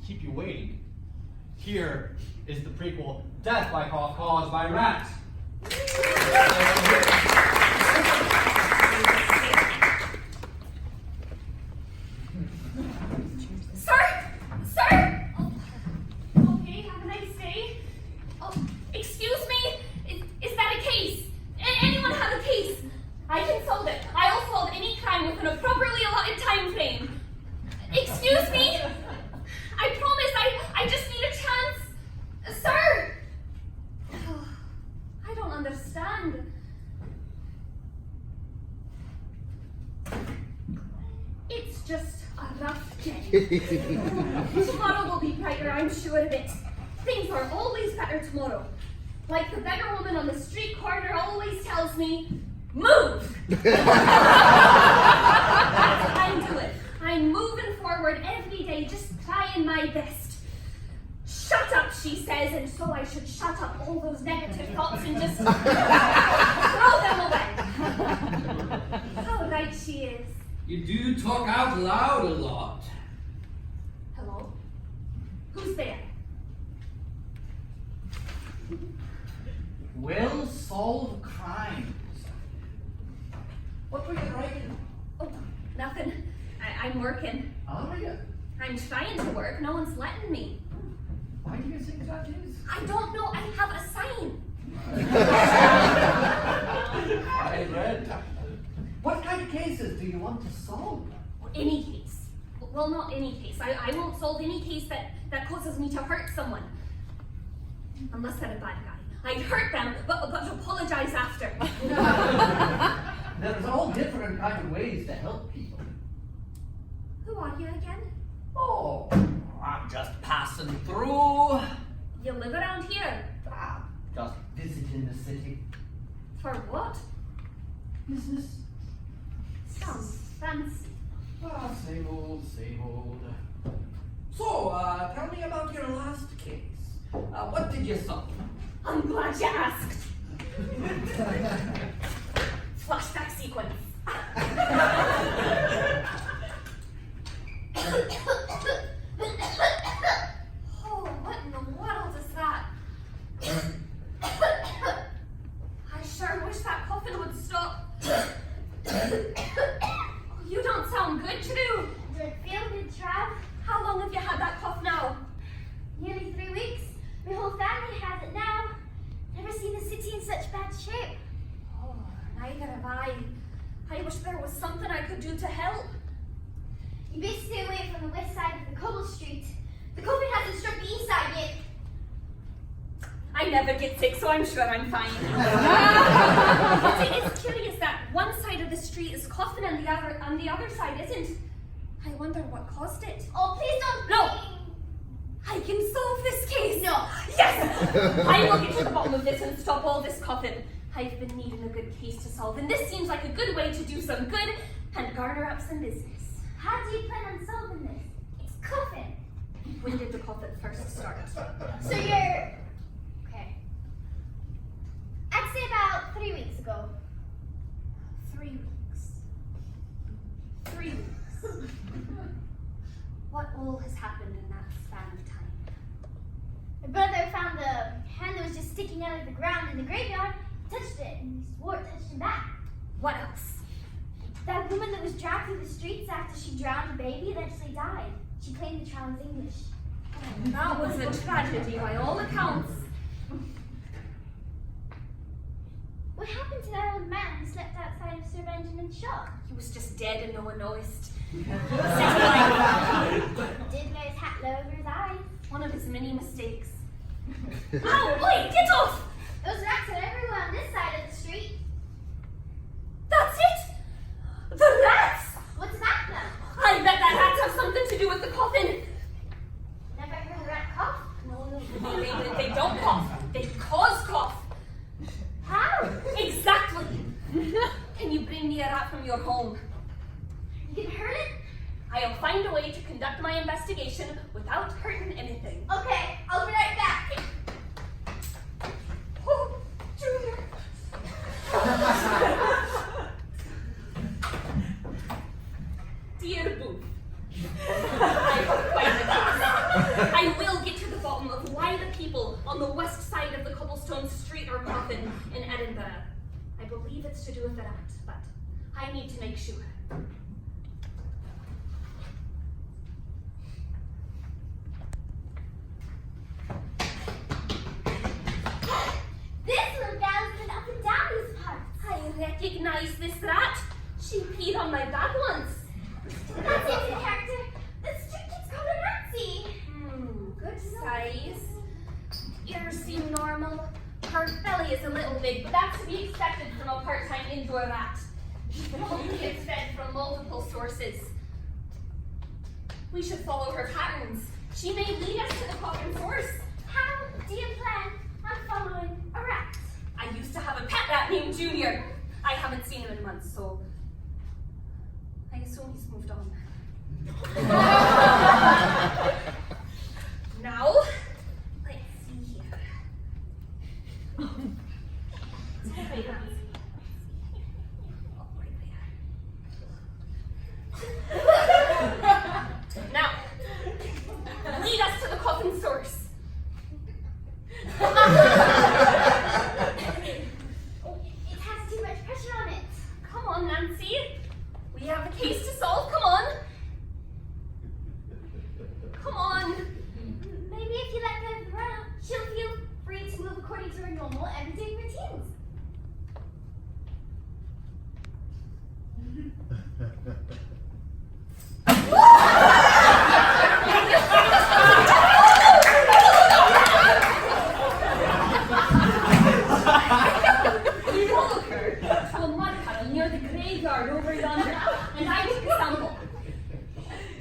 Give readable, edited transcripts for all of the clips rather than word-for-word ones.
keep you waiting. Here is the prequel, Death by Cough Caused by Rats. Sir! Oh, okay, have a nice day. Oh, excuse me? Is that a case? Anyone have a case? I can solve it. I'll solve any crime with an appropriately allotted time frame. Excuse me? I promise, I just need a chance. Sir! I don't understand. It's just a rough day. Tomorrow will be brighter, I'm sure of it. Things are always better tomorrow. Like the beggar woman on the street corner always tells me, move! That's what I'm doing. I'm moving forward every day, just trying my best. Shut up, she says, and so I should shut up all those negative thoughts and just throw them away. How right she is. You do talk out loud a lot. Hello? Who's there? Will solve crimes. What were you writing? Oh, nothing. I'm working. Are you? I'm trying to work. No one's letting me. Why do you think that is? I don't know. I have a sign. I read. What kind of cases do you want to solve? Any case. Well, not any case. I won't solve any case that causes me to hurt someone. Unless they're a bad guy. I'd hurt them, but apologize after. There's all different kind of ways to help people. Who are you again? Oh, I'm just passing through. You live around here. Just visiting the city. For what? Business. Sounds fancy. Same old, same old. So, tell me about your last case. What did you solve? I'm glad you asked. Flashback sequence. Oh, what in the world is that? I sure wish that coffin would stop. You don't sound good, Drew. Does it feel good, Trav? How long have you had that cough now? Nearly 3 weeks. My whole family has it now. Never seen the city in such bad shape. Oh, neither have I. I wish there was something I could do to help. You best stay away from the west side of the cobble street. The COVID hasn't struck the east side yet. I never get sick, so I'm sure I'm fine. But it is curious that one side of the street is coughing and the other side isn't. I wonder what caused it. Oh, please don't. No. I can solve this case. No. Yes! I will get to the bottom of this and stop all this coughing. I've been needing a good case to solve, and this seems like a good way to do some good and garner up some business. How do you plan on solving this? It's coughing. When did the cough at first start? So you're... Okay. I'd say about 3 weeks ago. 3 weeks. 3 weeks. What all has happened in that span of time? My brother found a hand that was just sticking out of the ground in the graveyard, touched it, and he swore it touched him back. What else? That woman that was dragged through the streets after she drowned a baby eventually died. She claimed the child was English. That was a tragedy by all accounts. What happened to that old man who slept outside of Sir Benjamin's shop? He was just dead and no one noticed. Did wear his hat low over his eyes. One of his many mistakes. Oh, wait, get off! Those rats are everywhere on this side of the street. That's it? The rats! What's that though? I bet that rats have something to do with the coffin. Never heard a rat cough? No, they don't cough. They cause cough. How? Exactly. Can you bring me a rat from your home? You can hurt it? I'll find a way to conduct my investigation without hurting anything. Okay, I'll be right back. Oh, Junior. Dear Booth, I have quite a case. I will get to the bottom of why the people on the west side of the cobblestone street are coughing in Edinburgh. I believe it's to do with the rat, but I need to make sure. This little gal has been up and down these parts. I recognize this rat. She peed on my bag once. That's it, character. The street kid's called her Nancy. Good size. Ears seem normal. Her belly is a little big, but that's to be expected from a part-time indoor rat. The hungry is fed from multiple sources. We should follow her patterns. She may lead us to the common source. How do you plan on following a rat? I used to have a pet rat named Junior. I haven't seen him in months, so I assume he's moved on. Now, let's see here. Now, lead us to the coffin source. It has too much pressure on it. Come on, Nancy. We have a case to solve. Come on. Come on. Maybe if you let go of the rope, she'll feel free to move according to her normal everyday routines. We followed her to a mud puddle near the graveyard over yonder, and I took a sample.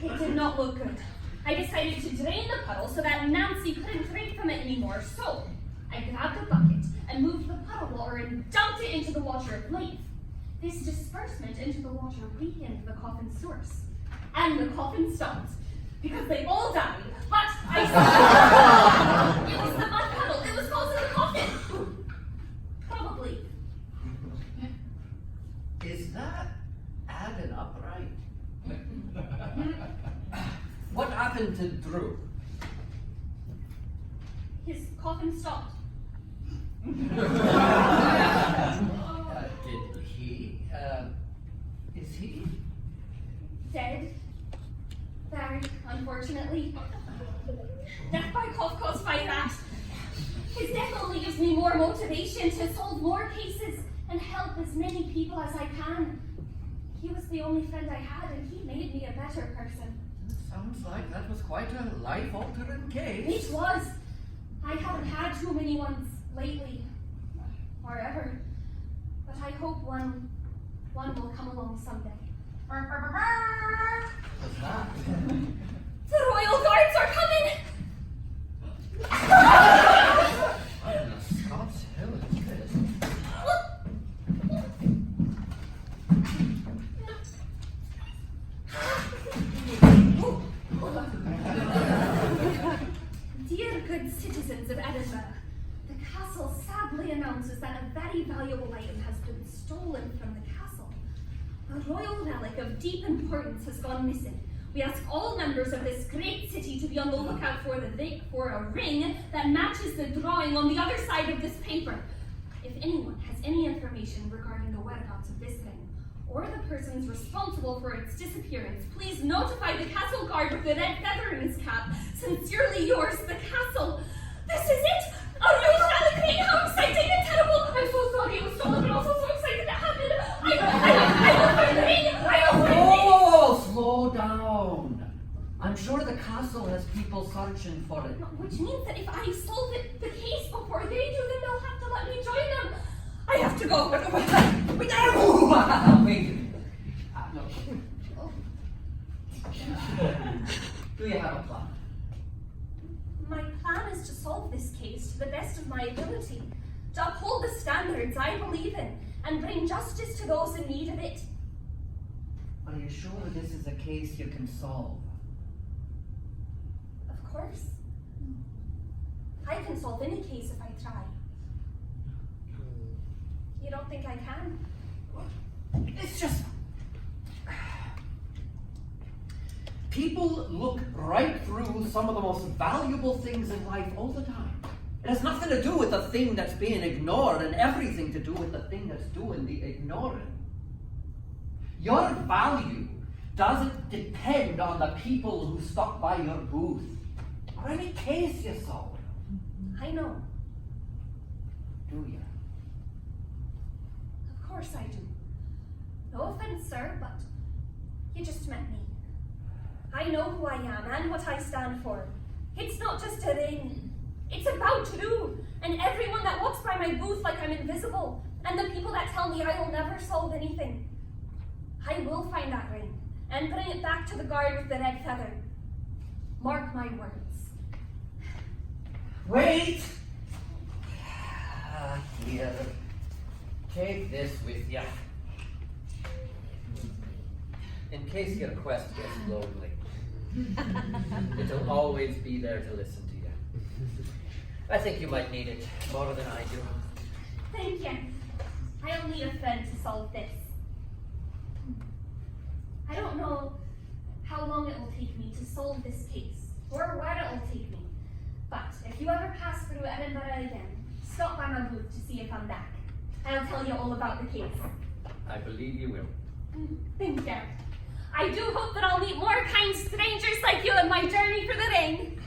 It did not look good. I decided to drain the puddle so that Nancy couldn't drink from it anymore. So I grabbed a bucket and moved the puddle water and dumped it into the water of life. This disbursement into the water weakened the coffin source, and the coffin stopped because they all died. But I saw it was the mud puddle. It was causing the coffin. Probably. Is that adding up right? What happened to Drew? His coffin stopped. Did he? Is he? Dead. Very unfortunately. Death by cough caused by that. His death only gives me more motivation to solve more cases and help as many people as I can. He was the only friend I had, and he made me a better person. Sounds like that was quite a life-altering case. It was. I haven't had too many ones lately, or ever. But I hope one will come along someday. What's that? The Royal Guards are coming! What in the Scots Hill is this? Dear good citizens of Edinburgh, the castle sadly announces that a very valuable item has been stolen from the castle. A royal relic of deep importance has gone missing. We ask all members of this great city to be on the lookout for a ring that matches the drawing on the other side of this paper. If anyone has any information regarding the whereabouts of this ring, or the persons responsible for its disappearance, please notify the castle guard with the red feather in his cap. Sincerely yours, the castle. This is it! A royal reliquary! How exciting and terrible! I'm so sorry it was stolen, but also so excited it happened. I will find the ring! I will find the ring! Oh, slow down. I'm sure the castle has people searching for it. Which means that if I solve the case before they do, then they'll have to let me join them. I have to go. Wait. No. Do you have a plan? My plan is to solve this case to the best of my ability, to uphold the standards I believe in, and bring justice to those in need of it. Are you sure this is a case you can solve? Of course. I can solve any case if I try. You don't think I can? It's just... People look right through some of the most valuable things in life all the time. It has nothing to do with the thing that's being ignored and everything to do with the thing that's doing the ignoring. Your value doesn't depend on the people who stop by your booth or any case you solve. I know. Do you? Of course I do. No offense, sir, but you just met me. I know who I am and what I stand for. It's not just a ring. It's about to do. And everyone that walks by my booth like I'm invisible, and the people that tell me I will never solve anything. I will find that ring and bring it back to the guard with the red feather. Mark my words. Wait! Here. Take this with you. In case your quest gets lonely. It'll always be there to listen to you. I think you might need it more than I do. Thank you. I'll need a friend to solve this. I don't know how long it will take me to solve this case, or where it will take me. But if you ever pass through Edinburgh again, stop by my booth to see if I'm back. I'll tell you all about the case. I believe you will. Thank you. I do hope that I'll meet more kind strangers like you on my journey for the ring.